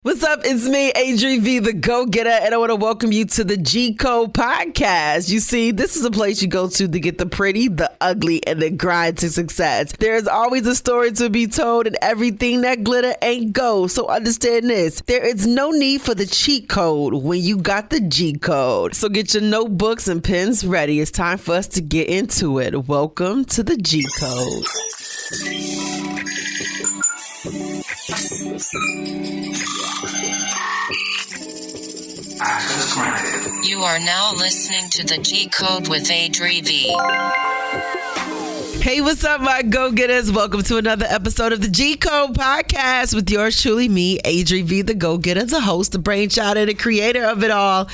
What's up? It's me, ADRI.V, the go-getter, and I want to welcome you to the G-Code podcast. You see, this is a place you go to get the pretty, the ugly, and the grind to success. There's always a story to be told, and everything that glitter ain't gold. So understand this. There is no need for the cheat code when you got the G-Code. So get your notebooks and pens ready. It's time for us to get into it. Welcome to the G-Code. You are now listening to the G-Code with ADRI.V. Hey, what's up, my go-getters? Welcome to another episode of the G-Code podcast with yours truly, me, ADRI.V, the go-getter, the host, the brainchild, and the creator of it all.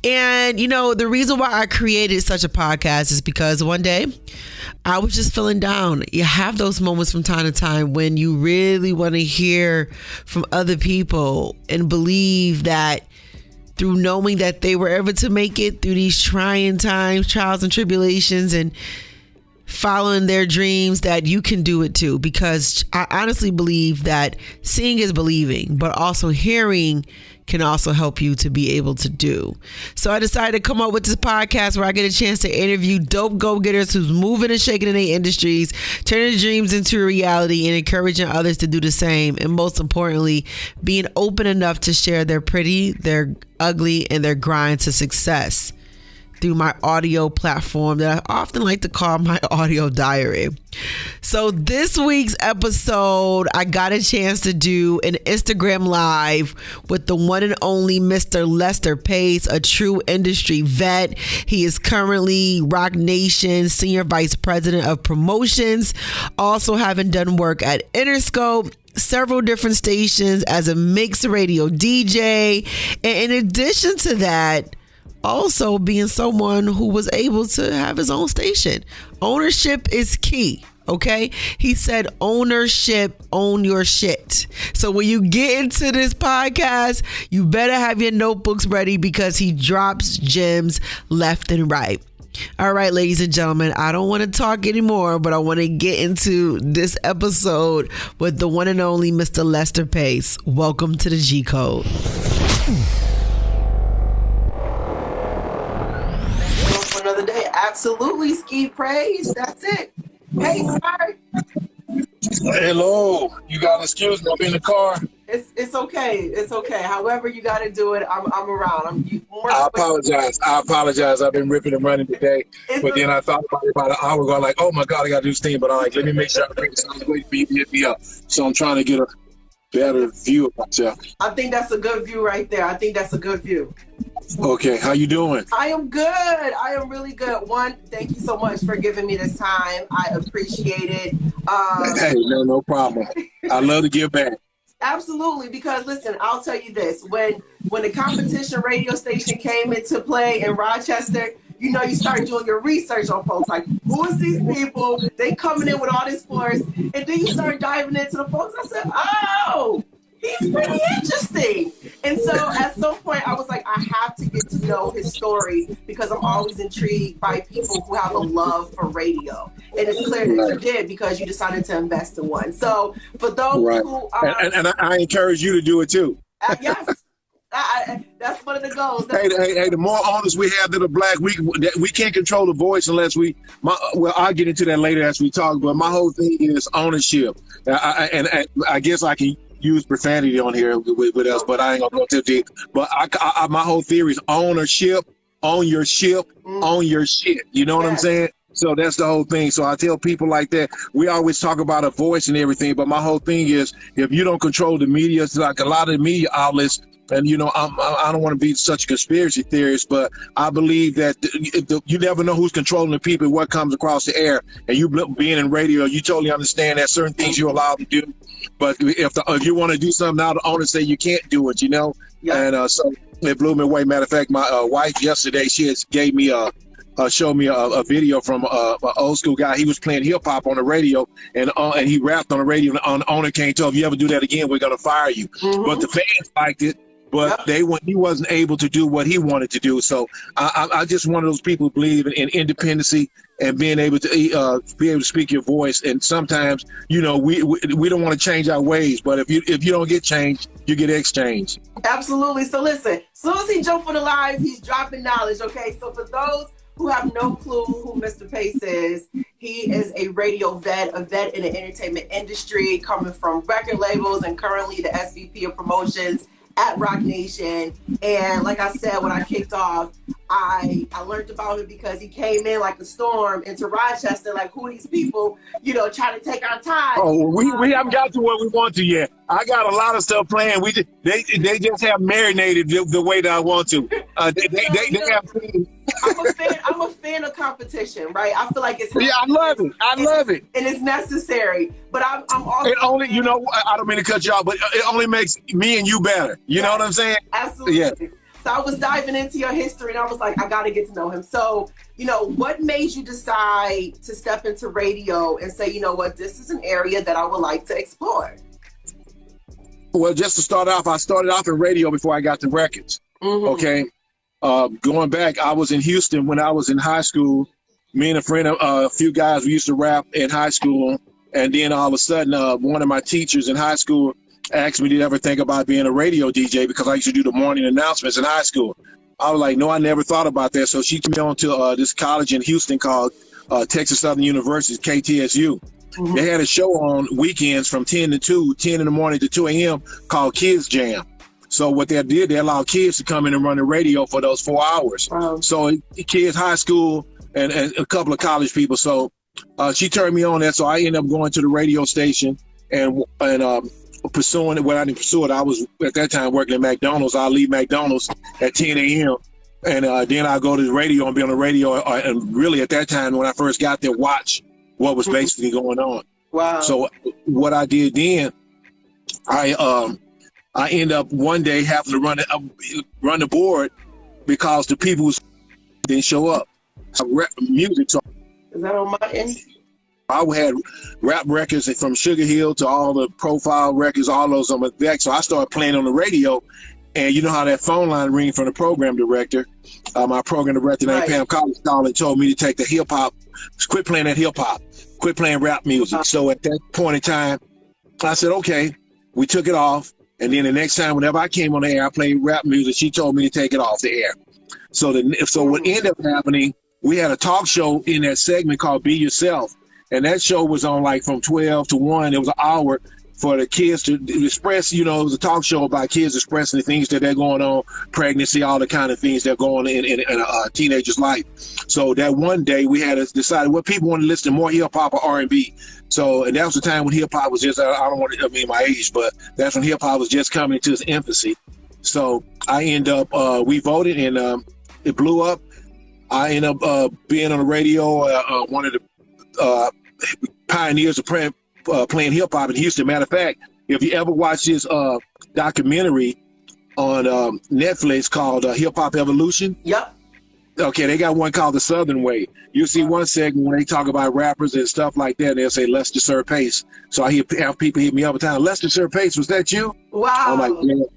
And, you know, the reason why I created such a podcast is because one day I was just feeling down. You have those moments from time to time when you really want to hear from other people and believe that through knowing that they were able to make it through these trying times, trials and tribulations, and following their dreams, that you can do it too. Because I honestly believe that seeing is believing, but also hearing can also help you to be able to do. So I decided to come up with this podcast where I get a chance to interview dope go-getters who's moving and shaking in their industries, turning dreams into reality, and encouraging others to do the same. And most importantly, being open enough to share their pretty, their ugly, and their grind to success through my audio platform that I often like to call my audio diary. So this week's episode, I got a chance to do an Instagram live with the one and only Mr. Lester Pace, a true industry vet. He is currently Roc Nation Senior Vice President of Promotions, also having done work at Interscope, several different stations as a mixed radio DJ. And in addition to that, also being someone who was able to have his own station. Ownership is key. Okay. He said ownership, own your shit. So when you get into this podcast, you better have your notebooks ready because he drops gems left and right. All right, ladies and gentlemen, I don't want to talk anymore, but I want to get into this episode with the one and only Mr. Lester Pace. Welcome to the G-Code. Another day. Absolutely, Ski Praise. That's it. Hey, sorry. Hello. You gotta excuse me. I'm in the car. It's okay. It's okay. However you got to do it, I'm around. I apologize. I've been ripping and running today. But then I thought about an hour ago, like, oh my God, I got to do this thing. But I'm like, let me make sure I bring something waiting for you to hit me up. So I'm trying to get a better view of myself. I think that's a good view right there. Okay, how you doing? I am good. I am really good. One, thank you so much for giving me this time. I appreciate it. Hey, no problem. I love to give back. Absolutely, because listen, I'll tell you this. When the competition radio station came into play in Rochester, you know, you start doing your research on folks, like, who is these people? They coming in with all this force. And then you start diving into the folks. I said, oh, he's pretty interesting. And so at some point I was like, I have to get to know his story because I'm always intrigued by people who have a love for radio. And it's clear that you did because you decided to invest in one. So for those who and I encourage you to do it too. Yes. That's one of the goals. Hey, the more owners we have that are black, we can't control the voice unless well, I'll get into that later as we talk, but my whole thing is ownership. And I guess I can use profanity on here with us, but I ain't gonna go too deep. But my whole theory is ownership, own your ship, own your shit. You know what I'm saying? So that's the whole thing. So I tell people like that, we always talk about a voice and everything, but my whole thing is, if you don't control the media, it's like a lot of the media outlets, and you know, I don't want to be such a conspiracy theorist, but I believe that you never know who's controlling the people, what comes across the air. And you being in radio, you totally understand that certain things you're allowed to do. But if you want to do something now, the owners say you can't do it, you know? Yeah. And so it blew me away. Matter of fact, my wife yesterday, she gave me showed me a video from an old school guy. He was playing hip hop on the radio, and he rapped on the radio. And the owner can't tell, if you ever do that again, we're gonna fire you. Mm-hmm. But the fans liked it. but he wasn't able to do what he wanted to do. So I just one of those people who believe in independency and being able to speak your voice. And sometimes, we don't want to change our ways, but if you don't get changed, you get exchanged. Absolutely. So listen, as soon as he jumped on the live, he's dropping knowledge. Okay. So for those who have no clue who Mr. Pace is, he is a radio vet, a vet in the entertainment industry, coming from record labels and currently the SVP of promotions at Roc Nation. And like I said, when I kicked off, I learned about him because he came in like a storm into Rochester, like who these people, trying to take our time. Oh, we haven't got to where we want to yet. I got a lot of stuff planned. They just have marinated the way that I want to. They have. I'm a fan of competition, right? I feel like it's I love it, and it's necessary. But I'm also it only I don't mean to cut you off, but it only makes me and you better. You know what I'm saying? Absolutely. Yeah. So I was diving into your history, and I was like, I got to get to know him. So, what made you decide to step into radio and say, this is an area that I would like to explore? Well, just to start off, I started off in radio before I got to records. Mm-hmm. Okay. Going back, I was in Houston when I was in high school. Me and a friend, a few guys, we used to rap in high school. And then all of a sudden, one of my teachers in high school asked me, did I ever think about being a radio DJ? Because I used to do the morning announcements in high school. I was like, no, I never thought about that. So she took me on to this college in Houston called Texas Southern University, KTSU. Mm-hmm. They had a show on weekends from 10 in the morning to 2 a.m. called Kids Jam. So what they did, they allowed kids to come in and run the radio for those 4 hours. Wow. So kids, high school, and a couple of college people. So she turned me on that. So I ended up going to the radio station and pursuing it. Well, I didn't pursue it. I was at that time working at McDonald's. I'll leave McDonald's at 10 a.m. And then I'll go to the radio and be on the radio. And really at that time, when I first got there, watch what was basically going on. Wow. So what I did then, I end up one day having to run the board because the people who didn't show up. Music. So is that on my end? I had rap records from Sugar Hill to all the profile records, all those on my deck. So I started playing on the radio, and you know how that phone line ring from the program director. My program director named Pam Collins called and told me to take the hip hop, quit playing that hip hop, quit playing rap music. So at that point in time, I said, okay, we took it off. And then the next time, whenever I came on the air, I played rap music. She told me to take it off the air. So what ended up happening, we had a talk show in that segment called Be Yourself. And that show was on like from 12 to 1. It was an hour for the kids to express, it was a talk show about kids expressing the things that they're going on, pregnancy, all the kind of things that are going on in a teenager's life. So that one day we had to decide what people want to listen to, more hip hop or R&B. So, and that was the time when hip hop was just, I don't want to mean my age, but that's when hip hop was just coming to its infancy. So I end up, we voted and it blew up. I end up being on the radio, one of the pioneers of playing hip hop in Houston. Matter of fact, if you ever watch this documentary on Netflix called Hip Hop Evolution. Yep. Okay, they got one called The Southern Way. You see one segment when they talk about rappers and stuff like that, they'll say Lester Sir Pace. So I have people hit me up all the time. Lester Sir Pace, was that you? Wow. I'm like,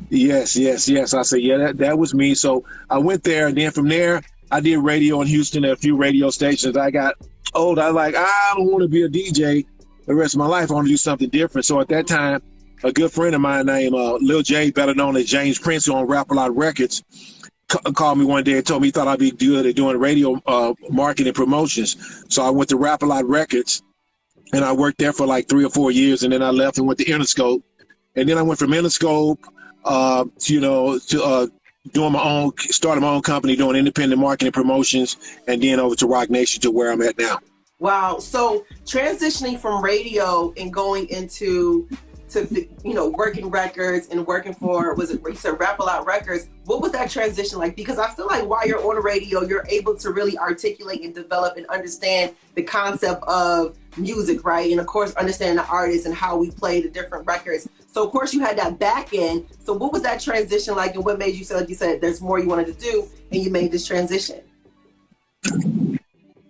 yeah. Yes. I said, yeah, that was me. So I went there, and then from there, I did radio in Houston at a few radio stations. I got old. I was like, I don't want to be a DJ the rest of my life. I want to do something different. So at that time, a good friend of mine named Lil J, better known as James Prince, on Rap-A-Lot Records, called me one day and told me he thought I'd be good at doing radio marketing promotions. So I went to Rap-A-Lot Records, and I worked there for like 3 or 4 years, and then I left and went to Interscope. And then I went from Interscope, to started my own company doing independent marketing promotions, and then over to Roc Nation to where I'm at now. Wow. So transitioning from radio and going into working records and working for, you said Rap-A-Lot Records. What was that transition like? Because I feel like while you're on the radio, you're able to really articulate and develop and understand the concept of music, right? And of course, understand the artists and how we play the different records. So of course you had that back end. So what was that transition like, and what made you say, like you said, there's more you wanted to do, and you made this transition?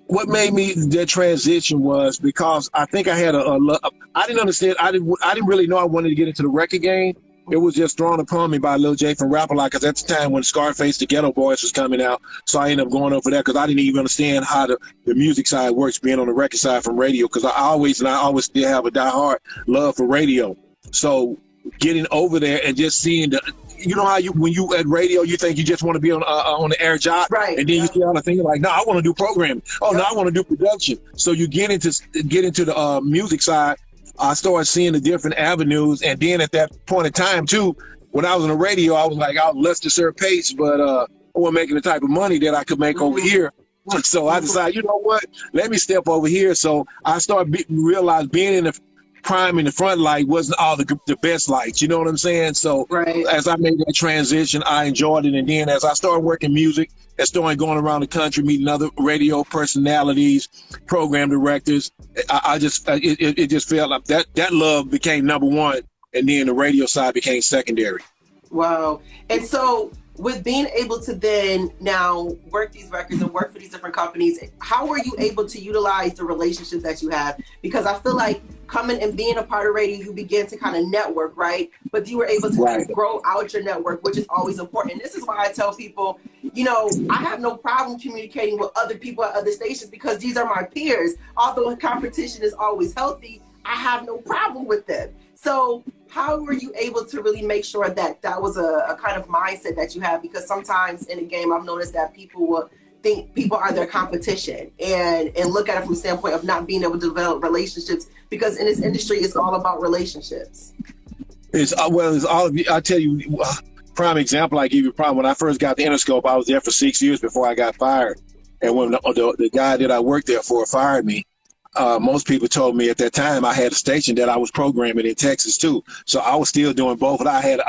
What made me that transition was because I think I had I didn't understand. I didn't really know I wanted to get into the record game it was just thrown upon me by Lil J from Rap-A-Lot, because at the time when Scarface, the Ghetto Boys was coming out, so I ended up going over there because I didn't even understand how the music side works, being on the record side from radio, because I always still have a diehard love for radio. So getting over there and just seeing you know how when you at radio, you think you just want to be on the air job, right? And then you see all the things like, no, I want to do programming. Oh, no, I want to do production. So you get into the music side. I started seeing the different avenues, and then at that point in time too, when I was on the radio, I was like, I was less to serve pace, but I wasn't making the type of money that I could make over here. So I decided, you know what, let me step over here. So I started realized being in the prime in the front light wasn't all the best lights, you know what I'm saying? So as I made that transition, I enjoyed it. And then as I started working music and started going around the country, meeting other radio personalities, program directors, it just felt like that love became number one, and then the radio side became secondary. Wow. And so with being able to then now work these records and work for these different companies, how are you able to utilize the relationships that you have? Because I feel like coming and being a part of radio, you begin to kind of network, right? But you were able to kind of grow out your network, which is always important. And this is why I tell people, you know, I have no problem communicating with other people at other stations because these are my peers. Although competition is always healthy, I have no problem with them. So how were you able to really make sure that that was a kind of mindset that you have? Because sometimes in the game, I've noticed that people will think people are their competition and look at it from the standpoint of not being able to develop relationships, because in this industry, it's all about relationships. It's all of you. I tell you, prime example, I give you when I first got the Interscope, I was there for 6 years before I got fired. And when the guy that I worked there for fired me, most people told me at that time I had a station that I was programming in Texas too. So I was still doing both. But I had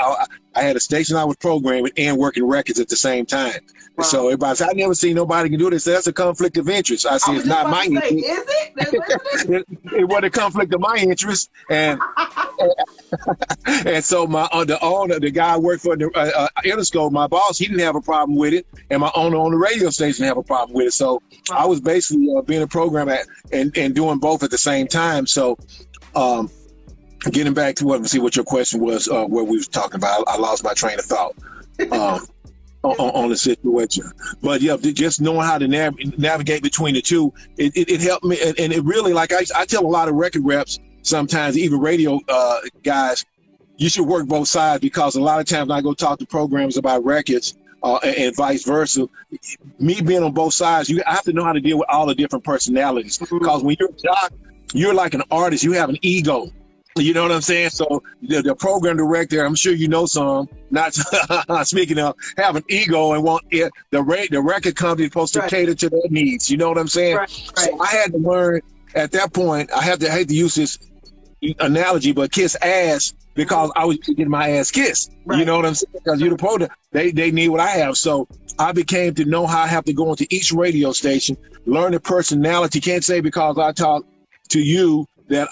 a station I was programming and working records at the same time. Wow. So everybody said, I never seen nobody can do this. So that's a conflict of interest. I said, it's not my interest. Is it? It was a conflict of my interest. And and so the owner, the guy I worked for the Interscope, my boss, he didn't have a problem with it. And my owner on the radio station didn't have a problem with it. So I was basically being a programmer and doing both at the same time. So getting back to what your question was, what we was talking about, I lost my train of thought on the situation. But yeah, just knowing how to navigate between the two, it helped me. And it really, like I tell a lot of record reps, sometimes even radio guys, you should work both sides, because a lot of times I go talk to programs about records and vice versa. Me being on both sides, I have to know how to deal with all the different personalities, because when you're a jock, you're like an artist, you have an ego. You know what I'm saying? So the program director, I'm sure you know some, not speaking of, have an ego and want the record company supposed to cater to their needs. You know what I'm saying? Right. So I had to learn at that point, I hate to use this analogy, but kiss ass, because I was getting my ass kissed. Right. You know what I'm saying? Because you're the program, they need what I have. So I became to know how I have to go into each radio station, learn the personality. Can't say because I talk to you that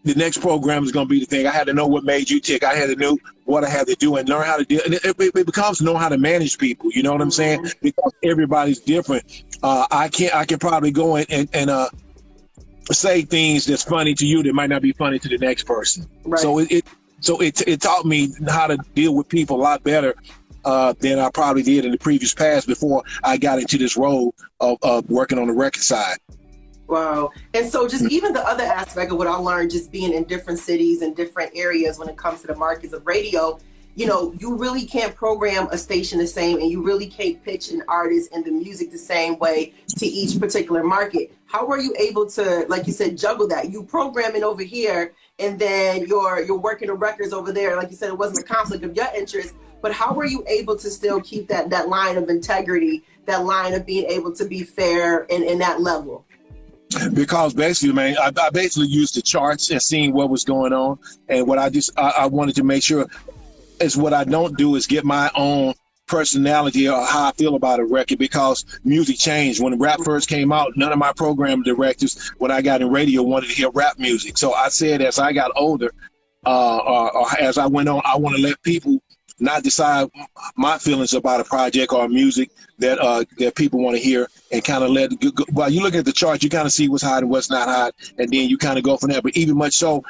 the next program is going to be the thing. I had to know what made you tick. I had to know what I had to do and learn how to do. And it becomes know how to manage people. You know what I'm saying? Because everybody's different. I can probably go and say things that's funny to you that might not be funny to the next person. Right. So it taught me how to deal with people a lot better than I probably did in the previous past before I got into this role of working on the record side. Wow. And so just even the other aspect of what I learned just being in different cities and different areas when it comes to the markets of radio, you know, you really can't program a station the same, and you really can't pitch an artist and the music the same way to each particular market. How were you able to, like you said, juggle that? You programming over here and then you're working the records over there. Like you said, it wasn't a conflict of your interest, but how were you able to still keep that line of integrity, that line of being able to be fair in that level? Because basically, man, I basically used the charts and seeing what was going on. And what I wanted to make sure is what I don't do is get my own personality or how I feel about a record, because music changed. When rap first came out, none of my program directors, when I got in radio, wanted to hear rap music. So I said, as I got older, or as I went on, I want to let people not decide my feelings about a project or music that people want to hear, and kind of let while you look at the chart, you kind of see what's hot and what's not hot, and then you kind of go from there. But even much so,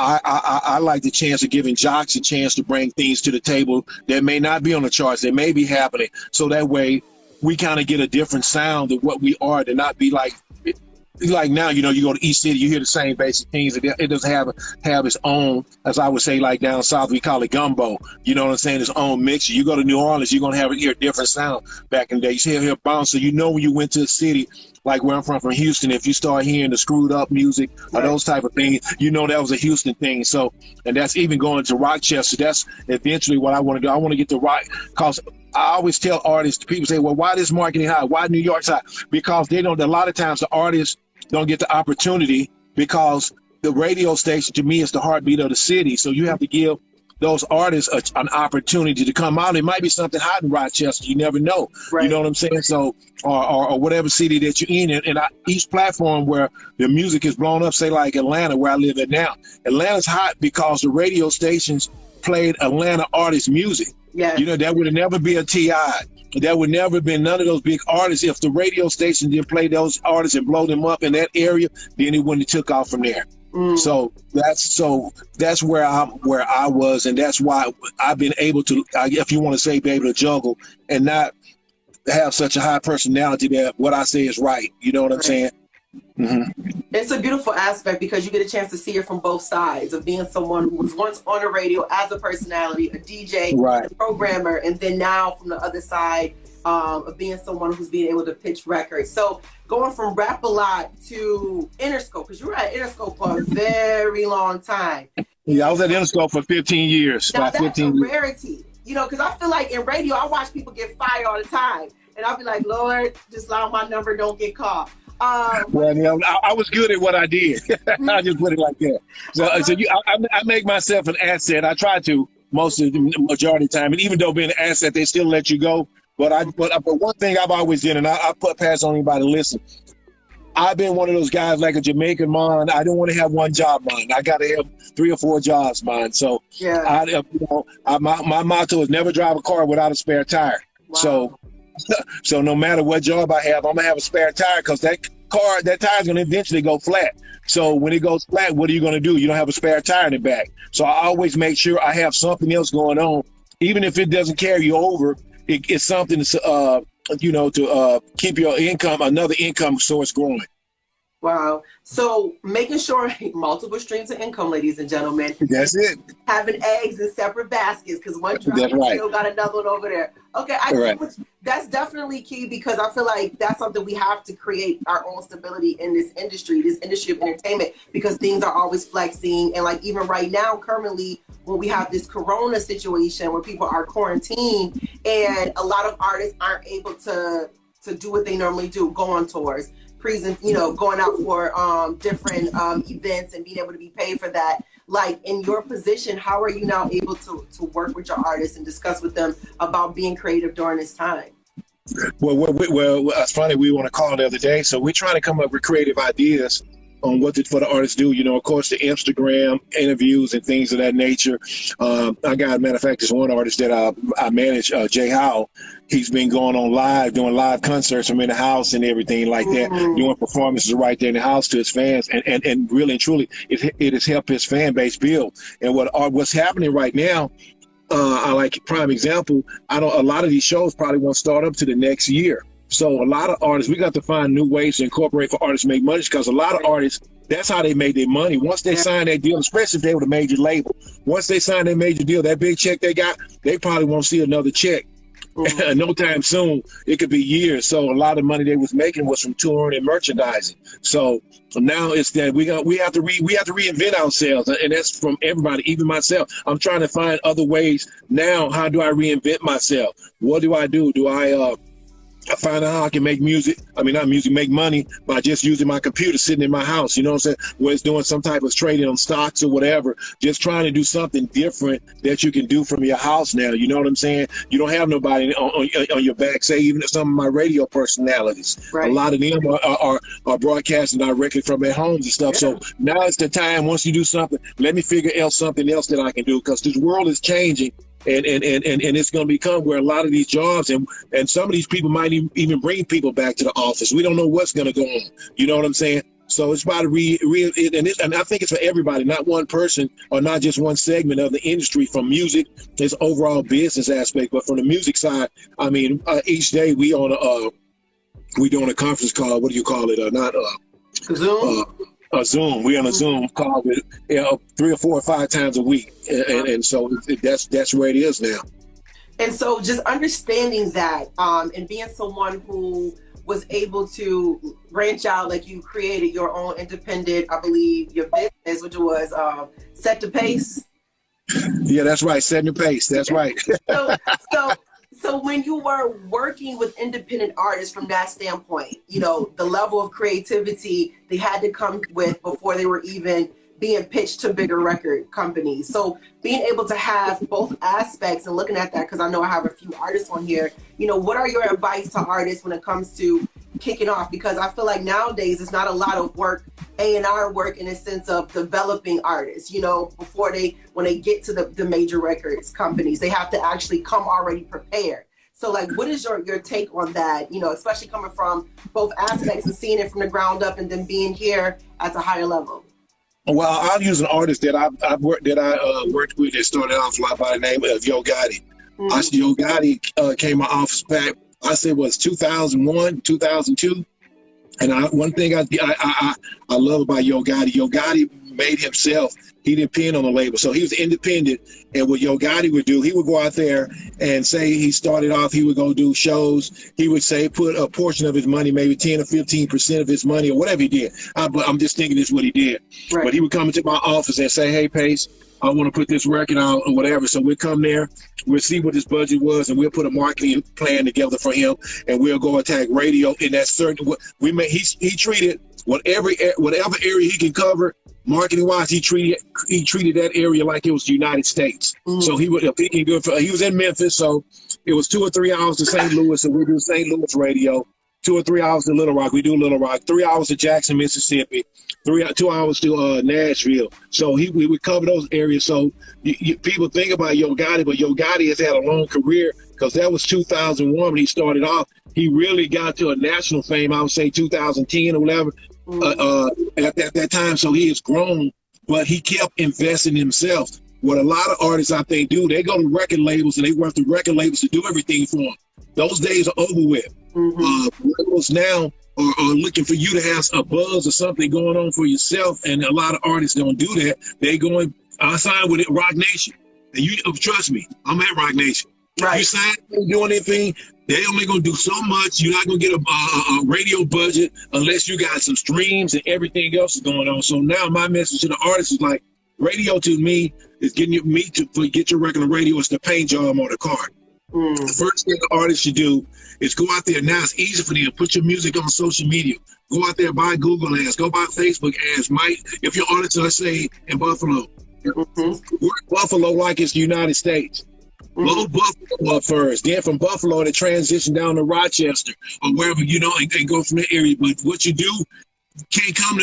I like the chance of giving jocks a chance to bring things to the table that may not be on the charts, that may be happening. So that way we kind of get a different sound of what we are, to not be like now, you go to East City, you hear the same basic things. It doesn't have its own, as I would say, like down south, we call it gumbo. You know what I'm saying? Its own mixture. You go to New Orleans, you're going to hear a different sound back in the day. You hear bounce. So when you went to a city, like where I'm from Houston, if you start hearing the screwed up music or those type of things, that was a Houston thing. So, and that's even going to Rochester. That's eventually what I want to do. I want to get to rock, because I always tell artists, people say, well, why this marketing high? Why New York's high? Because they don't, a lot of times the artists don't get the opportunity, because the radio station, to me, is the heartbeat of the city. So you have to give those artists an opportunity to come out. It might be something hot in Rochester. You never know. Right. You know what I'm saying? So, or whatever city that you're in. And each platform where the music is blown up, say like Atlanta, where I live at now. Atlanta's hot because the radio stations played Atlanta artists' music. Yes. That would have never been a T.I. There would never have been none of those big artists. If the radio station didn't play those artists and blow them up in that area, then it wouldn't have took off from there. So that's where I was, and that's why I've been able to, if you want to say, be able to juggle and not have such a high personality that what I say is right. You know what I'm saying? Mm-hmm. It's a beautiful aspect, because you get a chance to see it from both sides of being someone who was once on the radio as a personality, a DJ, a programmer, and then now from the other side of being someone who's being able to pitch records. So going from Rap a Lot to Interscope, because you were at Interscope for a very long time. Yeah, I was at Interscope for 15 years. Now, that's a rarity, because I feel like in radio, I watch people get fired all the time. And I'll be like, Lord, just allow my number don't get caught. I was good at what I did. I just put it like that. I make myself an asset. I try to most of the majority of the time. And even though being an asset, they still let you go. But one thing I've always done, and I put pass on anybody to listen, I've been one of those guys like a Jamaican man. I don't want to have one job, man. I got to have 3 or 4 jobs, man. So my motto is never drive a car without a spare tire. Wow. So no matter what job I have, I'm gonna have a spare tire, because that tire's gonna eventually go flat. So when it goes flat, what are you gonna do? You don't have a spare tire in the back. So I always make sure I have something else going on, even if it doesn't carry you over. It's something to keep your income, another income source growing. Wow. So making sure multiple streams of income, ladies and gentlemen. That's it. Having eggs in separate baskets, because one drop, still got another one over there. Okay, I think that's definitely key, because I feel like that's something we have to create our own stability in this industry of entertainment, because things are always flexing. And like even right now, currently, when we have this corona situation where people are quarantined and a lot of artists aren't able to do what they normally do, go on tours, going out for different events and being able to be paid for that. Like in your position, how are you now able to work with your artists and discuss with them about being creative during this time? Well, it's funny. We want to call the other day, so we're trying to come up with creative ideas on what for the artists do. Of course, the Instagram interviews and things of that nature. I got, matter of fact, this one artist that I manage, Jay Howell. He's been going on live, doing live concerts from in the house and everything like that, doing performances right there in the house to his fans. And really and truly, it has helped his fan base build. And what's happening right now, I like prime example, a lot of these shows probably won't start up to the next year. So a lot of artists, we got to find new ways to incorporate for artists to make money, because a lot of artists, that's how they made their money. Once they signed that deal, especially if they were a major label, once they signed their major deal, that big check they got, they probably won't see another check. No time soon. It could be years. So a lot of money they was making was from touring and merchandising. So now it's that we have to reinvent ourselves, and that's from everybody, even myself. I'm trying to find other ways now. How do I reinvent myself? What do? Do I find out how I can make make money by just using my computer sitting in my house, you know what I'm saying? Where it's doing some type of trading on stocks or whatever, just trying to do something different that you can do from your house now, you know what I'm saying? You don't have nobody on your back, say even some of my radio personalities. Right. A lot of them are broadcasting directly from their homes and stuff. Yeah. So now it's the time, once you do something, let me figure out something else that I can do, because this world is changing. And it's going to become where a lot of these jobs and some of these people might even bring people back to the office. We don't know what's going to go on. You know what I'm saying? So it's about and I think it's for everybody, not one person or not just one segment of the industry. From music, its overall business aspect, but from the music side, I mean, each day we doing a conference call. What do you call it? Zoom. Zoom. We on a Zoom call with 3 or 4 or 5 times a week, and so that's where it is now. And so just understanding that, and being someone who was able to branch out, like you created your own independent, I believe, your business, which was Set the Pace. Yeah, that's right. Setting the pace. That's right. So when you were working with independent artists from that standpoint, you know, the level of creativity they had to come with before they were even being pitched to bigger record companies. So being able to have both aspects and looking at that, because I know I have a few artists on here, you know, what are your advice to artists when it comes to kicking off? Because I feel like nowadays it's not a lot of work, A&R work, in a sense of developing artists, you know, when they get to the major records companies, they have to actually come already prepared. So like, what is your take on that, you know, especially coming from both aspects and seeing it from the ground up and then being here at a higher level? Well, I'll use an artist that I worked with that started off by the name of Yo Gotti. Mm-hmm. Yo Gotti came my office back. I said was 2001, 2002. And one thing I love about Yo Gotti made himself. He didn't depend on the label, so he was independent. And what Yo Gotti would do, he would go out there and say he started off, he would go do shows. He would say put a portion of his money, maybe 10 or 15% of his money or whatever he did. I'm just thinking this is what he did. Right. But he would come into my office and say, hey, Pace, I want to put this record out or whatever. So we'll come there, we'll see what his budget was, and we'll put a marketing plan together for him, and we'll go attack radio in that certain. He treated whatever area he can cover. Marketing wise, he treated that area like it was the United States. Mm. So he was in Memphis, so it was 2 or 3 hours to St. Louis, so we do St. Louis radio. 2 or 3 hours to Little Rock, we do Little Rock. 3 hours to Jackson, Mississippi. 2 hours to Nashville. So we would cover those areas. So people think about Yo Gotti, but Yo Gotti has had a long career because that was 2001 when he started off. He really got to a national fame, I would say 2010 or whatever. At that time, so he has grown, but he kept investing in himself. What a lot of artists, I think, do, they go to record labels and they work the record labels to do everything for them. Those days are over with. Mm-hmm. Labels now are looking for you to have a buzz or something going on for yourself, and a lot of artists don't do that. They going, I signed with Roc Nation, and you trust me, I'm at Roc Nation. Right. You sign, don't do anything. They're only going to do so much. You're not going to get a radio budget unless you got some streams and everything else is going on. So now my message to the artists is like, radio to me is getting me to get your record on the radio is the paint job on the card. Mm. The first thing the artist should do is go out there. Now it's easy for them. Put your music on social media. Go out there, buy Google ads. Go buy Facebook ads. If your artist, let's say, in Buffalo, work Buffalo like it's the United States. Blow Buffalo up first. Then from Buffalo, they transition down to Rochester or wherever, you know, and go from that area. But what you do, can't come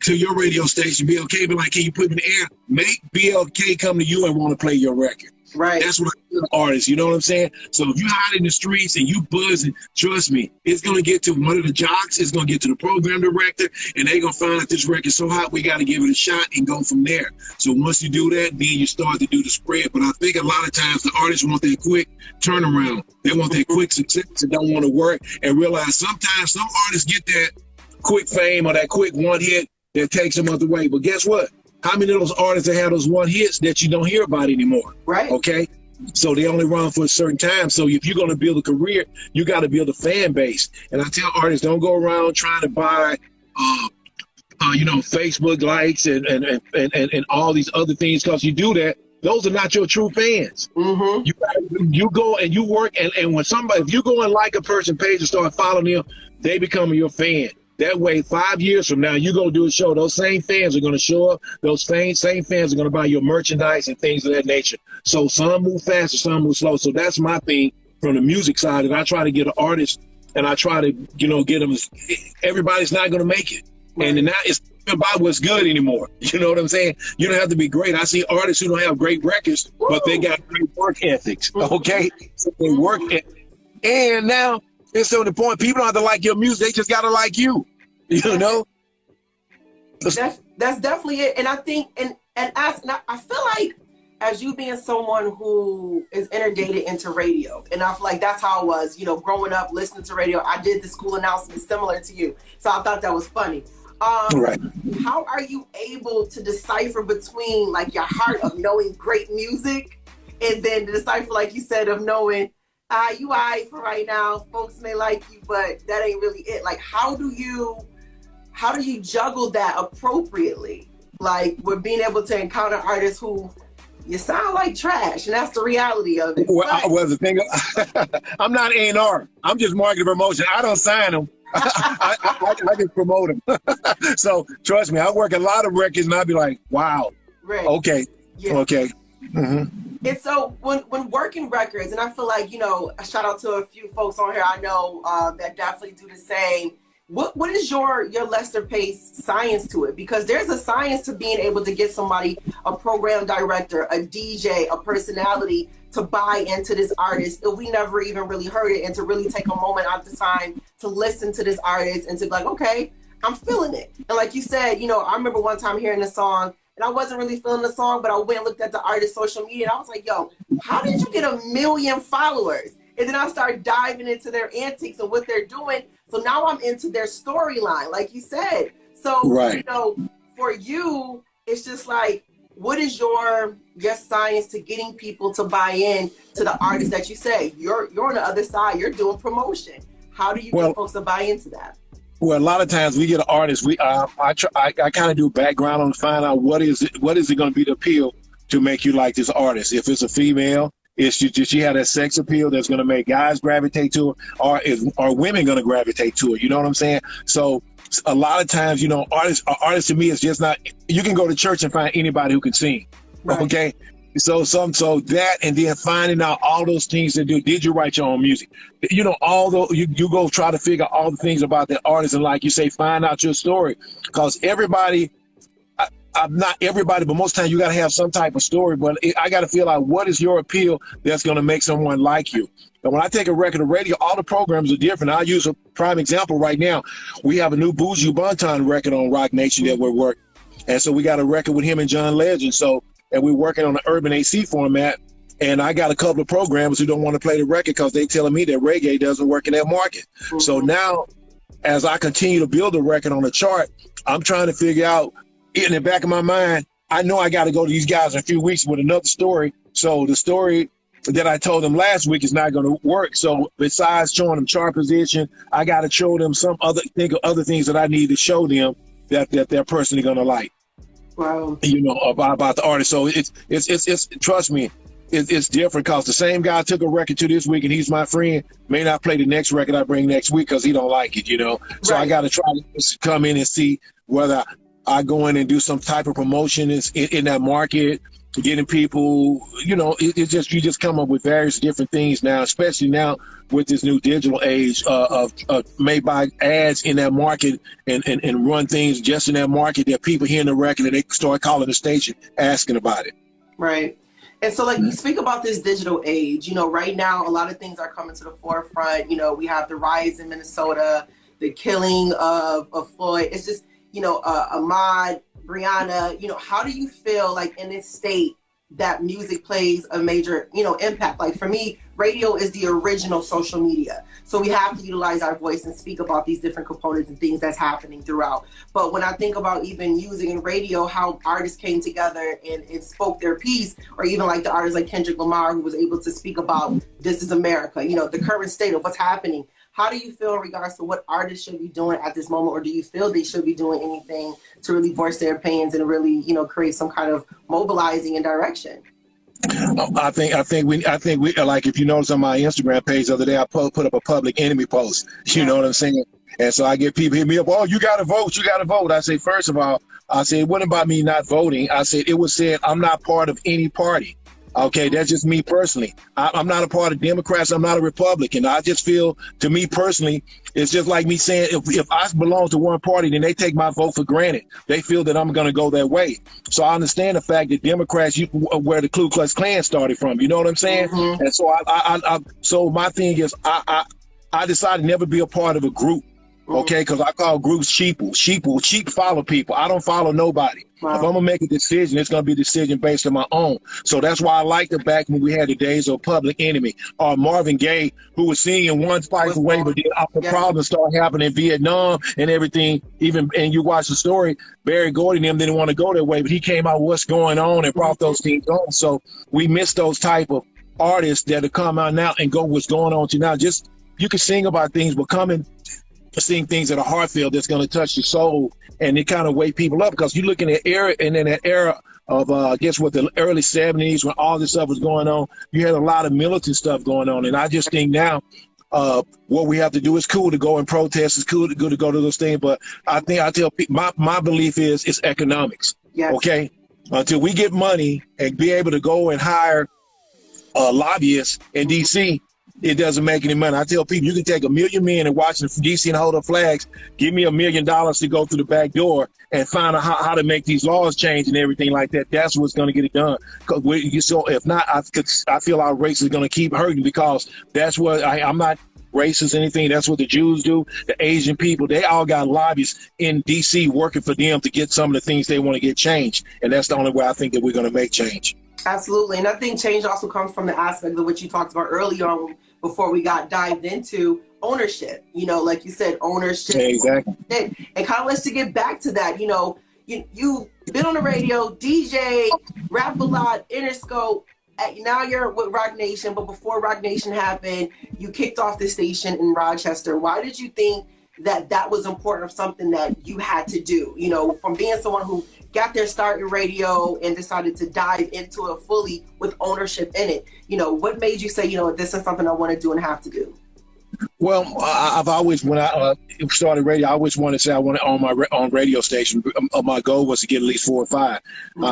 to your radio station, BLK, be like, can you put me in the air? Make BLK come to you and want to play your record. Right. That's what I tell artists, you know what I'm saying? So if you hide in the streets and you buzzing, trust me, it's going to get to one of the jocks, it's going to get to the program director, and they're going to find out this record's so hot, we got to give it a shot and go from there. So once you do that, then you start to do the spread. But I think a lot of times the artists want that quick turnaround. They want that quick success and don't want to work and realize sometimes some artists get that quick fame or that quick one hit that takes them out the way. But guess what? How many of those artists that have those one hits that you don't hear about anymore? Right. Okay. So they only run for a certain time. So if you're going to build a career, you got to build a fan base. And I tell artists, don't go around trying to buy, Facebook likes and all these other things. Because you do that, those are not your true fans. Mm-hmm. You go and you work. And when if you go and like a person's page and start following them, they become your fan. That way, 5 years from now, you're going to do a show. Those same fans are going to show up. Those same fans are going to buy your merchandise and things of that nature. So some move fast and some move slow. So that's my thing from the music side. And I try to get an artist and I try to, get them. Everybody's not going to make it. Right. And now it's about what's good anymore. You know what I'm saying? You don't have to be great. I see artists who don't have great records, but they got great work ethics. Okay? So they work it. And now, it's to the point, people don't have to like your music. They just got to like you, you know? That's definitely it. And I think, and I feel like, as you being someone who is inundated into radio, and I feel like that's how I was, growing up, listening to radio. I did the school announcements similar to you. So I thought that was funny. Right. How are you able to decipher between like your heart of knowing great music and then to decipher, like you said, of knowing, you aight for right now, folks may like you, but that ain't really it. Like, how do you juggle that appropriately? Like, with being able to encounter artists who, you sound like trash, and that's the reality of it. Well, the thing, I'm not A&R. I'm just marketing promotion. I don't sign them. I just promote them. So trust me, I work a lot of records, and I'll be like, wow, right. Okay, yeah. Okay. Mm-hmm. And so when working records, and I feel like, a shout out to a few folks on here I know that definitely do the same. What is your Lester Pace science to it? Because there's a science to being able to get somebody, a program director, a DJ, a personality, to buy into this artist if we never even really heard it, and to really take a moment out the time to listen to this artist and to be like, okay, I'm feeling it. And like you said, I remember one time hearing a song and I wasn't really feeling the song, but I went and looked at the artist's social media and I was like, yo, how did you get 1 million followers? And then I started diving into their antics and what they're doing. So now I'm into their storyline, like you said. So, right. For you, it's just like, what is your science to getting people to buy in to the artist that you say? You're on the other side, you're doing promotion. How do you get folks to buy into that? Well, a lot of times we get an artist, I kind of do background on to find out what is it going to be the appeal to make you like this artist. If it's a female, she had that sex appeal that's going to make guys gravitate to her, or are women going to gravitate to her? You know what I'm saying? So a lot of times, artists to me is just not. You can go to church and find anybody who can sing. Right. Okay, so that, and then finding out all those things to do. Did you write your own music? Although you go try to figure out all the things about the artist, and like you say, find out your story, because everybody. Not everybody, but most times you got to have some type of story. But I got to feel like, what is your appeal that's going to make someone like you? And when I take a record of radio, all the programs are different. I'll use a prime example right now. We have a new Buju Banton record on Roc Nation that we're working. And so we got a record with him and John Legend. And we're working on the urban AC format. And I got a couple of programmers who don't want to play the record because they telling me that reggae doesn't work in that market. Mm-hmm. So now, as I continue to build a record on the chart, I'm trying to figure out, in the back of my mind, I know I got to go to these guys in a few weeks with another story. So the story that I told them last week is not going to work. So besides showing them chart position, I got to show them think of other things that I need to show them that they're personally going to like. Wow. About the artist. So it's trust me, it's different, because the same guy took a record to this week and he's my friend, may not play the next record I bring next week because he don't like it. So right. I got to try to come in and see whether I go in and do some type of promotion in that market, getting people, you just come up with various different things now, especially now with this new digital age of made by ads in that market and run things just in that market that people hear the record and they start calling the station asking about it. Right. And so, like, you speak about this digital age, right now a lot of things are coming to the forefront. We have the riots in Minnesota, the killing of Floyd. It's just, Ahmaud, Breonna, how do you feel like in this state that music plays a major, impact? Like, for me, radio is the original social media. So we have to utilize our voice and speak about these different components and things that's happening throughout. But when I think about even music and radio, how artists came together and spoke their piece, or even like the artists like Kendrick Lamar, who was able to speak about this is America, the current state of what's happening. How do you feel in regards to what artists should be doing at this moment, or do you feel they should be doing anything to really voice their opinions and really, create some kind of mobilizing and direction? I think we like, if you notice on my Instagram page the other day, I put up a public enemy post. You know what I'm saying? And so I get people hit me up, oh, you got to vote. I say, first of all, it wasn't about me not voting. I said, it was said, I'm not part of any party. Okay, that's just me personally. I'm not a part of Democrats. I'm not a Republican. I just feel, to me personally, it's just like me saying, if I belong to one party, then they take my vote for granted. They feel that I'm going to go that way. So I understand the fact that Democrats, where the Ku Klux Klan started from. You know what I'm saying? Mm-hmm. And so so my thing is, I decided never to be a part of a group. Okay, because I call groups sheeple. Sheep follow people. I don't follow nobody. Wow. If I'm gonna make a decision, it's gonna be a decision based on my own. So that's why I like the back when we had the days of Public Enemy or Marvin Gaye, who was singing One Fight Away, but then after problems started happening in Vietnam and everything, and you watch the story, Barry Gordy and them didn't want to go that way, but he came out with What's Going On and brought those things on. So we miss those type of artists that have come out now and go what's going on to now. Just you can sing about things, but coming seeing things that are heartfelt that's going to touch your soul, and it kind of wake people up, because you're looking at era, and in that era of I guess what the early 70s when all this stuff was going on, you had a lot of militant stuff going on, and I just think now what we have to do is cool to go and protest, it's cool to go to those things, but I tell people my belief is it's economics. Yes. Okay, until we get money and be able to go and hire lobbyists in DC. It doesn't make any money. I tell people, you can take 1 million men in Washington, D.C. and hold up flags. Give me $1 million to go through the back door and find out how to make these laws change and everything like that. That's what's going to get it done. So if not, I feel our race is going to keep hurting, because that's what I'm not racist or anything. That's what the Jews do. The Asian people, they all got lobbyists in D.C. working for them to get some of the things they want to get changed. And that's the only way I think that we're going to make change. Absolutely. And I think change also comes from the aspect of what you talked about earlier on before we got dived into ownership. You know, like you said, ownership. Yeah, exactly. And kind of let's to get back to that. You know, you've been on the radio, DJ, rap a lot, Interscope. Now you're with Roc Nation, but before Roc Nation happened, you kicked off the station in Rochester. Why did you think that was important, of something that you had to do? You know, from being someone who got their start in radio and decided to dive into it fully with ownership in it. You know, what made you say, you know, this is something I want to do and have to do? Well, I've always, when I started radio, I always wanted to say I want to own my own radio station. My goal was to get at least 4 or 5. I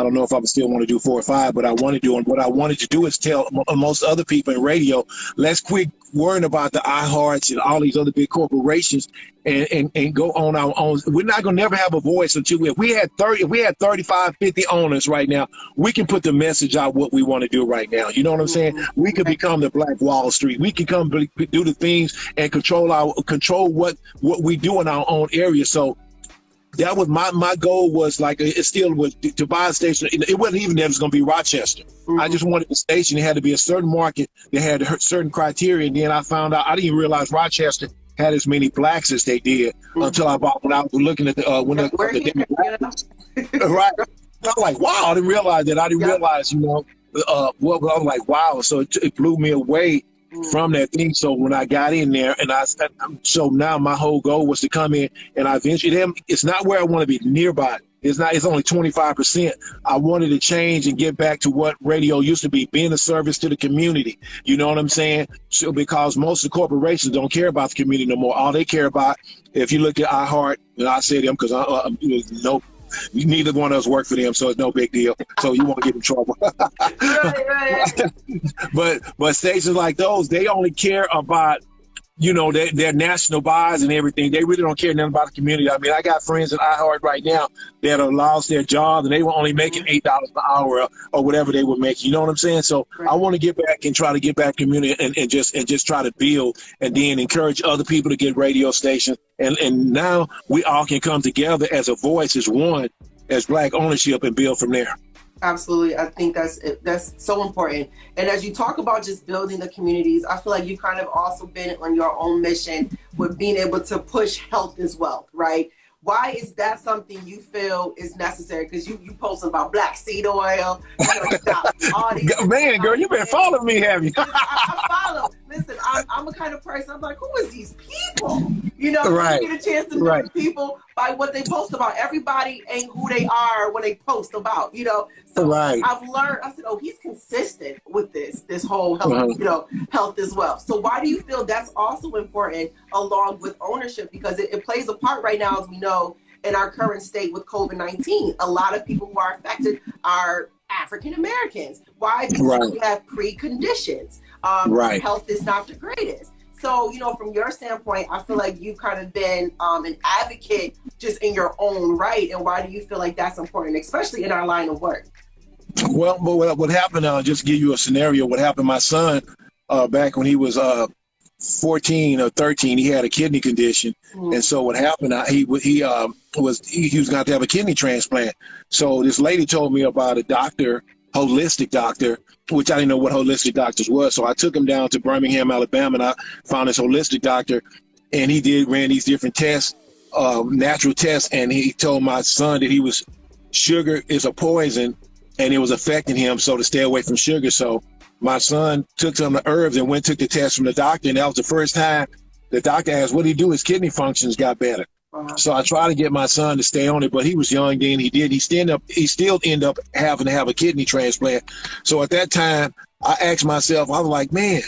don't know if I still want to do 4 or 5, but I want to do. And what I wanted to do is tell most other people in radio, let's quit worrying about the iHearts and all these other big corporations and go on our own. We're not going to never have a voice until if we had 35, 50 owners right now, we can put the message out what we want to do right now. You know what I'm saying? We could become the Black Wall Street. We can come do the things and control what we do in our own area. So that was my goal, was like, it still was to buy a station. It wasn't even that it was going to be Rochester. I just wanted the station. It had to be a certain market that had certain criteria. And then I found out, I didn't even realize Rochester had as many blacks as they did until when I was looking at the demographics. Right. I was like, wow, I didn't realize that. I didn't realize, you know, I was like, wow. So it blew me away from that thing. So when I got in there, so now my whole goal was to come in, and I eventually, it's not where I want to be nearby. It's only 25%. I wanted to change and get back to what radio used to be, being a service to the community. You know what I'm saying? So, because most of the corporations don't care about the community no more. All they care about, if you look at iHeart, and I say them because neither one of us work for them, so it's no big deal. So you won't get in trouble. Right. But stations like those, they only care about, you know, their national buys and everything. They really don't care nothing about the community. I mean, I got friends at iHeart right now that have lost their jobs, and they were only making $8 per hour or whatever they were making. You know what I'm saying? So I want to get back and try to get back community and just try to build, and then encourage other people to get radio stations. And now we all can come together as a voice, as one, as Black ownership, and build from there. Absolutely. I think that's so important. And as you talk about just building the communities, I feel like you've kind of also been on your own mission with being able to push health as well, right? Why is that something you feel is necessary? Because you posting about black seed oil. You know, you got all these man, girl, you've been following me, have you? I follow. Listen, I'm a kind of person, I'm like, who is these people? You know, you get a chance to know people by what they post about. Everybody ain't who they are when they post about, you know. So I've learned, I said, oh, he's consistent with this whole health, you know, health as well. So why do you feel that's also important along with ownership? Because it plays a part right now, as we know, in our current state with COVID-19. A lot of people who are affected are African Americans. Why? Because we have preconditions. Health is not the greatest. So, you know, from your standpoint, I feel like you've kind of been an advocate just in your own right. And why do you feel like that's important, especially in our line of work? Well, but what happened, I'll just give you a scenario. What happened, my son, back when he was 14 or 13, he had a kidney condition. And so what happened, he was going to have a kidney transplant. So this lady told me about a doctor, holistic doctor, which I didn't know what holistic doctors was. So I took him down to Birmingham, Alabama, and I found this holistic doctor, and he ran these different tests, natural tests, and he told my son that sugar is a poison, and it was affecting him, so to stay away from sugar. So my son took some of the herbs and took the test from the doctor, and that was the first time the doctor asked, what did he do? His kidney functions got better. So I tried to get my son to stay on it, but he was young then. He still ended up having to have a kidney transplant. So at that time, I asked myself, I was like, man,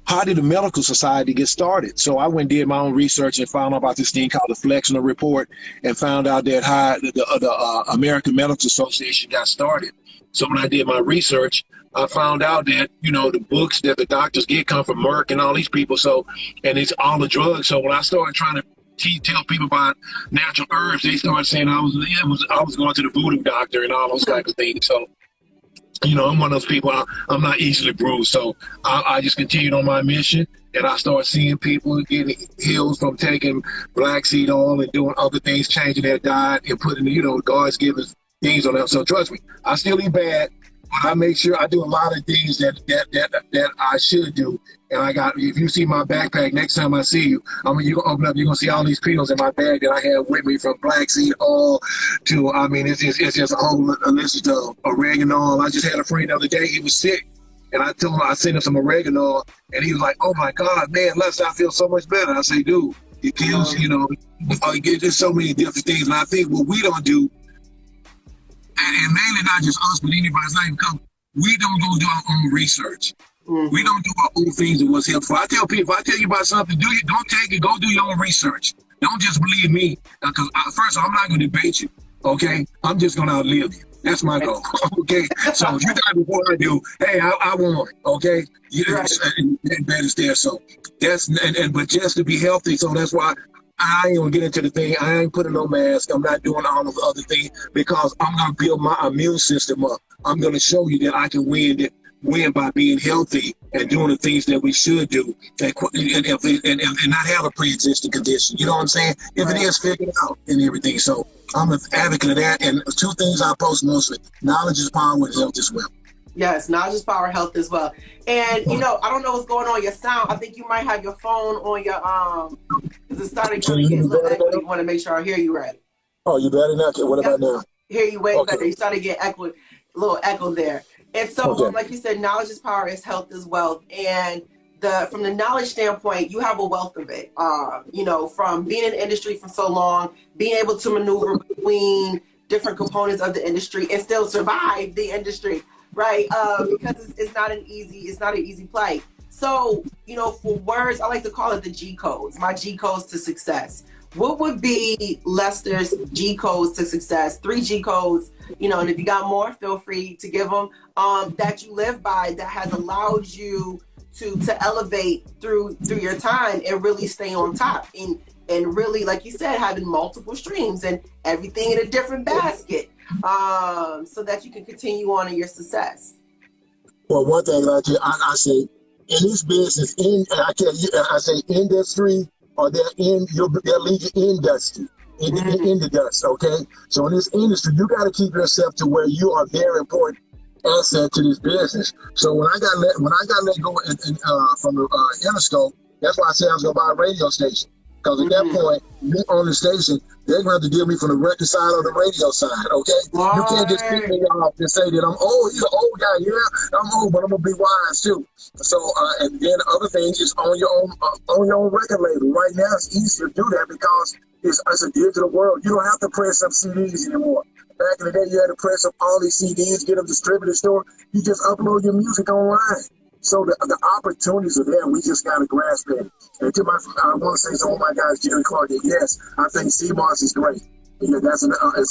how did the medical society get started? So I went and did my own research and found out about this thing called the Flexner Report, and found out that how the American Medical Association got started. So when I did my research, I found out that, the books that the doctors get come from Merck and all these people. So, and it's all the drugs. So when I started trying to tell people about natural herbs, they started saying I was going to the voodoo doctor and all those kinds of things. So, I'm one of those people, I'm not easily bruised. So I just continued on my mission, and I started seeing people getting healed from taking black seed oil and doing other things, changing their diet and putting, God's given things on them. So trust me, I still eat bad, but I make sure I do a lot of things that I should do. And if you see my backpack next time I see you, you're gonna open up, you're gonna see all these pills in my bag that I have with me, from black seed oil to, it's just a whole list of oregano. I just had a friend the other day, he was sick, and I told him, I sent him some oregano, and he was like, oh my God, man, Lester, I feel so much better. I say, dude, it kills, there's so many different things. And I think what we don't do, and mainly not just us, but anybody, it's not even come, we don't go do our own research. We don't do our own things and what's helpful. I tell people, if I tell you about something, don't take it, go do your own research. Don't just believe me, because first of all, I'm not going to debate you, okay? I'm just going to outlive you. That's my goal, okay? So if you die before I do, hey, I won, okay? That is there. So but just to be healthy, so that's why I ain't gonna get into the thing. I ain't putting no mask. I'm not doing all of the other things, because I'm gonna build my immune system up. I'm gonna show you that I can win by being healthy and doing the things that we should do, and not have a pre-existing condition. You know what I'm saying? If it is, figured out and everything. So I'm an advocate of that. And two things I post mostly: knowledge is power, and health as well. Yes, knowledge is power, health as well. And I don't know what's going on with your sound. I think you might have your phone on your because it started to get a little echo. You want to make sure I hear you right. Oh, you better not. What about now? Hear you way better. You started getting a little echo there. And so, like you said, knowledge is power, is health as well. And from the knowledge standpoint, you have a wealth of it. From being in the industry for so long, being able to maneuver between different components of the industry and still survive the industry. Right, because it's not an easy play. So, for words, I like to call it the G codes, my G codes to success. What would be Lester's G codes to success? 3 G codes, and if you got more, feel free to give them, that you live by, that has allowed you to elevate through your time and really stay on top. And really, like you said, having multiple streams and everything in a different basket, so that you can continue on in your success. Well, one thing I say, in this business, I say industry, or they'll lead you industry, in the dust, okay? So in this industry, you got to keep yourself to where you are very important asset to this business. So when I got let go from the Interscope, that's why I said I was going to buy a radio station. Because at that point, me on the station, they're going to have to deal me from the record side or the radio side, okay? You can't just pick me off and say that I'm old. You're an old guy. Yeah, I'm old, but I'm going to be wise too. So, and then the other thing is on your own record label. Right now, it's easier to do that because it's a digital world. You don't have to press up CDs anymore. Back in the day, you had to press up all these CDs, get them distributed store. You just upload your music online. So the opportunities are there. We just got to grasp it. And I want to say to all my guys, Jerry Clark, yes, I think CMOS is great. Yeah, that's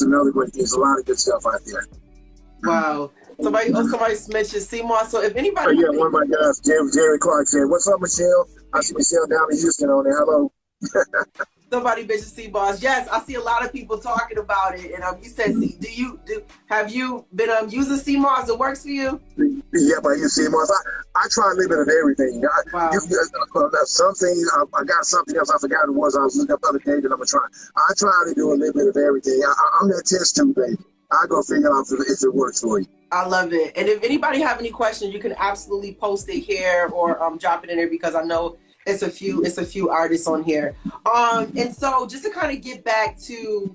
another great thing. There's a lot of good stuff out there. Wow. Somebody mentioned CMOS. So if anybody... one of my guys, Jerry Clark, said, what's up, Michelle? I see Michelle down in Houston on there. Hello. Somebody mentioned CMOS. Yes, I see a lot of people talking about it. And you said, have you been using CMOS? It works for you? Yeah, I use CMOS. I try a little bit of everything. Wow. Some things, I got something else I forgot it was. I was looking up the other day that I'm going to try. I try to do a little bit of everything. I'm that test tube baby. I go figure out if it works for you. I love it. And if anybody have any questions, you can absolutely post it here or drop it in there, because I know it's a few artists on here. And so just to kind of get back to,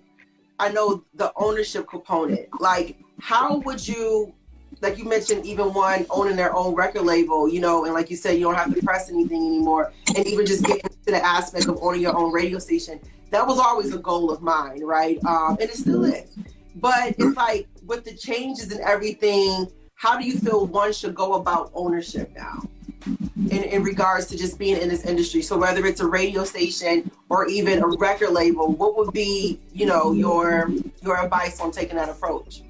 I know the ownership component, like how would you, like you mentioned, even one owning their own record label, and like you said, you don't have to press anything anymore, and even just getting to the aspect of owning your own radio station, that was always a goal of mine, right? And it still is. But it's like with the changes and everything, how do you feel one should go about ownership now? In regards to just being in this industry, so whether it's a radio station or even a record label, what would be, your advice on taking that approach?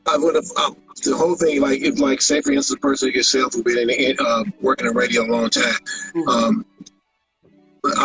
I would have the whole thing, like say for instance, a person like yourself who's been working in radio a long time. Mm-hmm. I've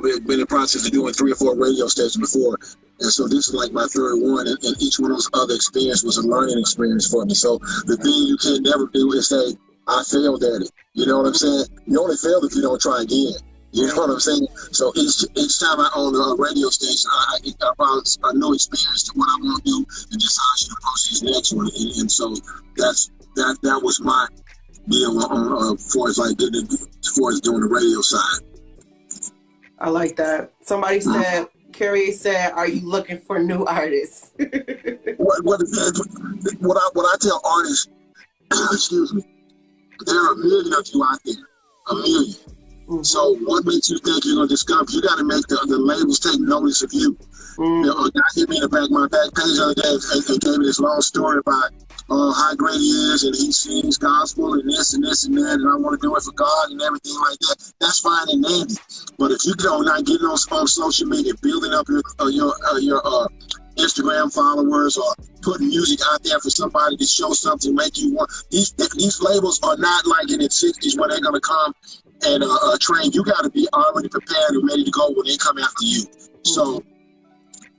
been in the process of doing 3 or 4 radio stations before. And so this is like my third one, and each one of those other experiences was a learning experience for me. So the thing you can never do is say, I failed at it. You know what I'm saying? You only fail if you don't try again. You know what I'm saying? So each time I own a radio station, I found a new experience to what I want to do, and just how I should approach this next one. And so that was my deal as far as doing the radio side. I like that. Somebody said, Carrie said, "Are you looking for new artists?" what I tell artists, excuse me, there are a million of you out there, a million. Mm-hmm. So what makes you think you're going to discover? You got to make the labels take notice of you. Mm-hmm. A guy hit me in my back page the other day and gave me this long story about how great he is, and he sings gospel and this and this and that, and I want to do it for God and everything like that. That's fine and dandy. But if you go not getting on social media, building up your Instagram followers, or putting music out there for somebody to show something, make you want, these labels are not like in the 60s where they're going to come and train. You got to be already prepared and ready to go when they come after you. So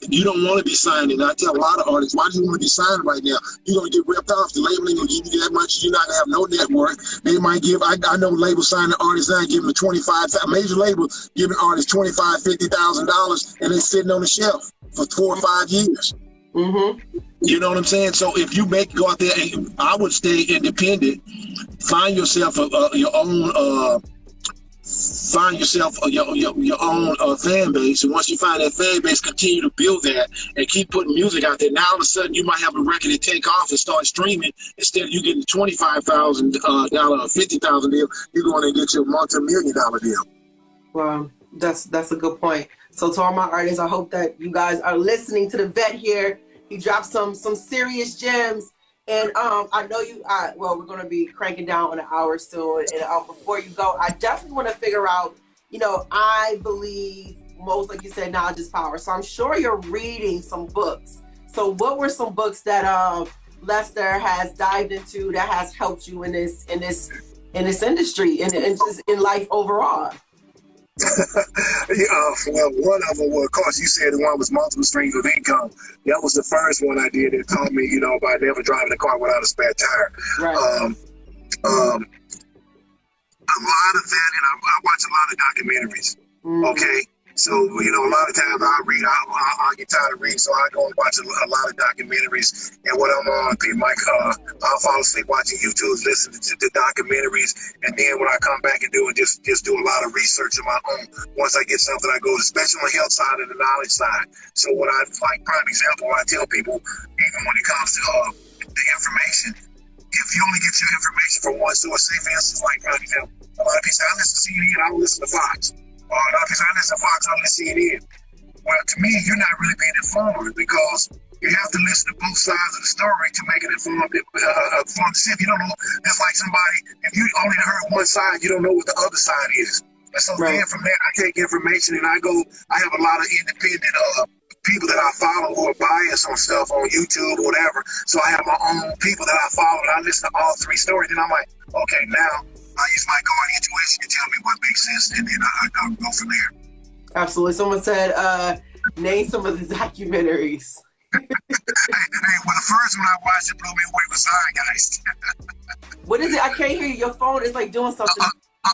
you don't want to be signed. And I tell a lot of artists, why do you want to be signed right now? You're going to get ripped off. The label ain't going to give you that much. You're not going to have no network. They might give, I know labels signing artists now, giving them major label giving artists $25,000, $50,000, and they're sitting on the shelf for 4 or 5 years. Mm-hmm. You know what I'm saying? So if you go out there, and I would stay independent, find yourself your own fan base, and once you find that fan base, continue to build that and keep putting music out there. Now all of a sudden you might have a record that take off and start streaming. Instead of you getting $25,000 or $50,000 deal, you're going to get your multi-million-dollar deal. Wow, that's a good point. So to all my artists, I hope that you guys are listening to the vet here. He dropped some serious gems. And I know we're going to be cranking down on an hour soon. And before you go, I definitely want to figure out, I believe most, like you said, knowledge is power. So I'm sure you're reading some books. So what were some books that Lester has dived into that has helped you in this industry and just in life overall? Well, one of them, of course, you said the one was multiple streams of income. That was the first one I did. It taught me, about never driving a car without a spare tire. Right. A lot of that, and I watch a lot of documentaries. Mm-hmm. Okay. So, a lot of times I get tired of reading, so I go and watch a lot of documentaries. And when I'm on, I'll fall asleep watching YouTube, listening to the documentaries. And then when I come back and do it, just do a lot of research of my own. Once I get something, I go, especially on the health side and the knowledge side. So what prime example, I tell people, even when it comes to the information, if you only get your information from one source, say for instance, prime example, a lot of people say, I listen to CNN, I don't listen to Fox. A lot of people say, I listen to Fox, I don't listen to CNN. Well, to me, you're not really being informed, because you have to listen to both sides of the story to make an informed decision. If you don't know, it's like somebody, if you only heard one side, you don't know what the other side is. And so then from there, I take information and I have a lot of independent people that I follow who are biased on stuff on YouTube or whatever. So I have my own people that I follow, and I listen to all 3 stories, and I'm like, okay, now I use my guard intuition to tell me what makes sense, and then I'll go from there. Absolutely. Someone said, name some of the documentaries. Hey, well, the first one I watched that blew me away was Zeitgeist. What is it? I can't hear you. Your phone is like doing something.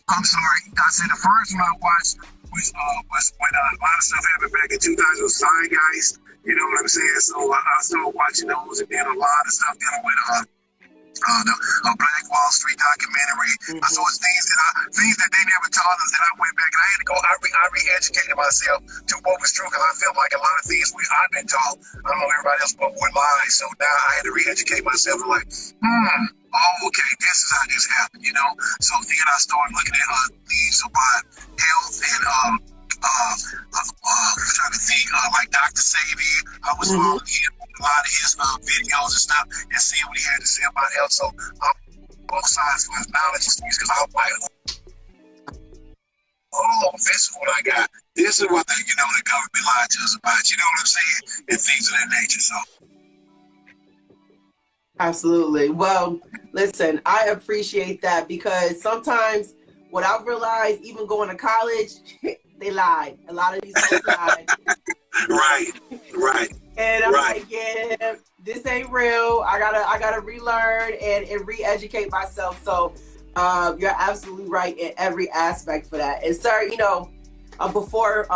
I'm sorry. I said the first one I watched was when a lot of stuff happened back in 2000 with Zeitgeist. You know what I'm saying? So I started watching those, and then a lot of stuff dealing with the Black Wall Street documentary. Mm-hmm. So it's things that they never taught us that I went back and I had to go. I re-educated myself to what was true because I felt like a lot of things I've been taught. I don't know everybody else, but were lies. So now I had to re-educate myself. I'm like, oh, okay, this is how this happened, you know. So then I started looking at things about health and I'm trying to think like Dr. Savy. I was following him. A lot of his videos and stuff and seeing what he had to say about health. So I'm both sides for his knowledge because I'm like, oh, this is what I got. This is what the government lied to us about, you know what I'm saying? And things of that nature. So absolutely. Well, listen, I appreciate that because sometimes what I've realized, even going to college, they lied. A lot of these folks lied. Right. And I'm like, yeah, this ain't real. I gotta relearn and re-educate myself. So you're absolutely right in every aspect for that. And sir, before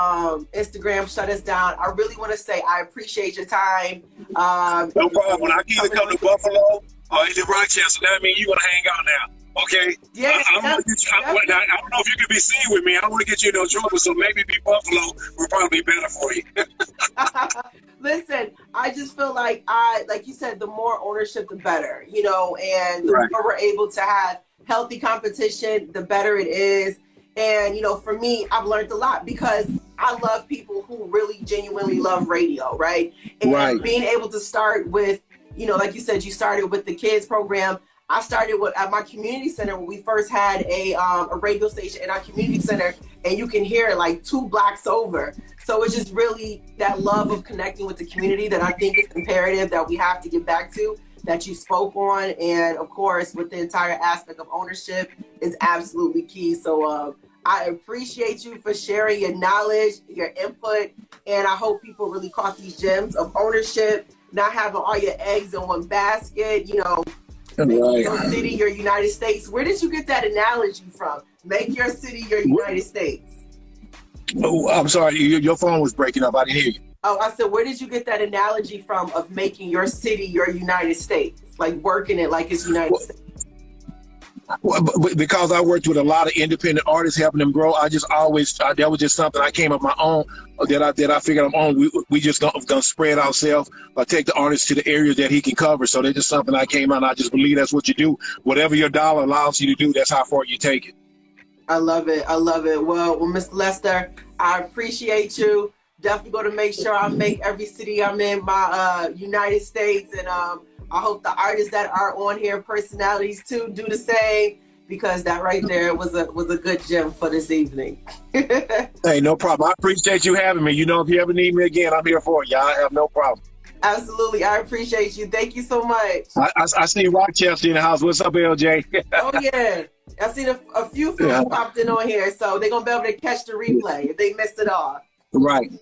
Instagram shut us down, I really want to say I appreciate your time. No problem. When I either come to Buffalo or either Rochester, that means you're gonna hang out now. Okay. Yeah. I don't know if you can be seen with me. I don't want to get you in no trouble. So maybe Buffalo will probably be better for you. Listen, I just feel like like you said, the more ownership, the better, and the more we're able to have healthy competition, the better it is. And, for me, I've learned a lot because I love people who really genuinely love radio, right? And being able to start with, like you said, you started with the kids program. I started at my community center when we first had a radio station in our community center, and you can hear it like 2 blocks over. So it's just really that love of connecting with the community that I think is imperative that we have to get back to, that you spoke on. And of course, with the entire aspect of ownership is absolutely key. So I appreciate you for sharing your knowledge, your input, and I hope people really caught these gems of ownership, not having all your eggs in one basket, Make your city your United States. Where did you get that analogy from? Make your city your United States. Oh, I'm sorry. Your phone was breaking up. I didn't hear you. Oh, I said, where did you get that analogy from of making your city your United States? Like working it like it's United States. Well, because I worked with a lot of independent artists, helping them grow, I just always that was just something I came up my own that I figured I'm on. We just gonna spread ourselves or take the artist to the areas that he can cover. So that's just something I came out. And I just believe that's what you do. Whatever your dollar allows you to do, that's how far you take it. I love it. Well, Mr. Lester, I appreciate you. Definitely going to make sure I make every city I'm in my United States, and I hope the artists that are on here, personalities too, do the same, because that right there was a good gem for this evening. Hey, no problem. I appreciate you having me. If you ever need me again, I'm here for you. I have no problem. Absolutely. I appreciate you. Thank you so much. I see Rochester in the house. What's up, LJ? Oh, yeah. I've seen a few folks popped in on here, so they're going to be able to catch the replay if they missed it all. Right.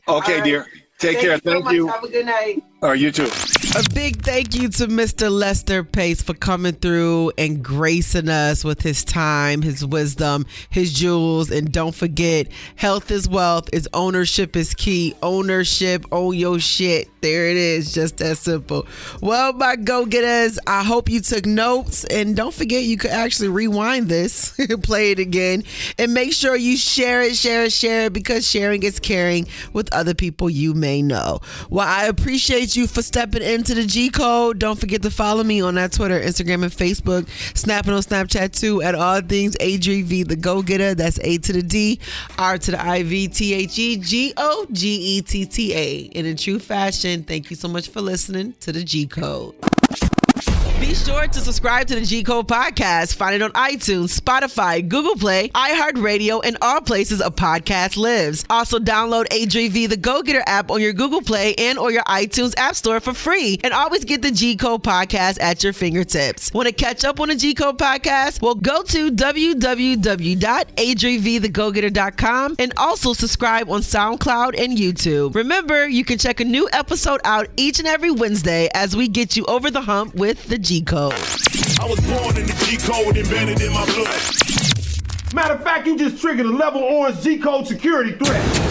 Okay, dear. Take care. Thank you. Have a good night. All right, you too. A big thank you to Mr. Lester Pace for coming through and gracing us with his time, his wisdom, his jewels. And don't forget, health is wealth. Ownership is key. Ownership, own your shit. There it is. Just that simple. Well, my go-getters, I hope you took notes. And don't forget, you could actually rewind this, play it again, and make sure you share it, because sharing is caring with other people you may know. Well, I appreciate you for stepping into the G Code. Don't forget to follow me on that Twitter, Instagram, and Facebook. Snapping on Snapchat too at all things ADRI.V the Go Getter. That's A to the D, R to the I-V, THEGOGETTA. And in true fashion, thank you so much for listening to the G Code. Be sure to subscribe to the G Code Podcast. Find it on iTunes, Spotify, Google Play, iHeartRadio, and all places a podcast lives. Also, download ADRI.V, the Go-Getter app on your Google Play and or your iTunes App Store for free. And always get the G Code Podcast at your fingertips. Want to catch up on the G Code Podcast? Well, go to www.ADRIVthegogetter.com and also subscribe on SoundCloud and YouTube. Remember, you can check a new episode out each and every Wednesday as we get you over the hump with the G Code. I was born in the G Code, embedded in my blood. Matter of fact, you just triggered a level orange G Code security threat.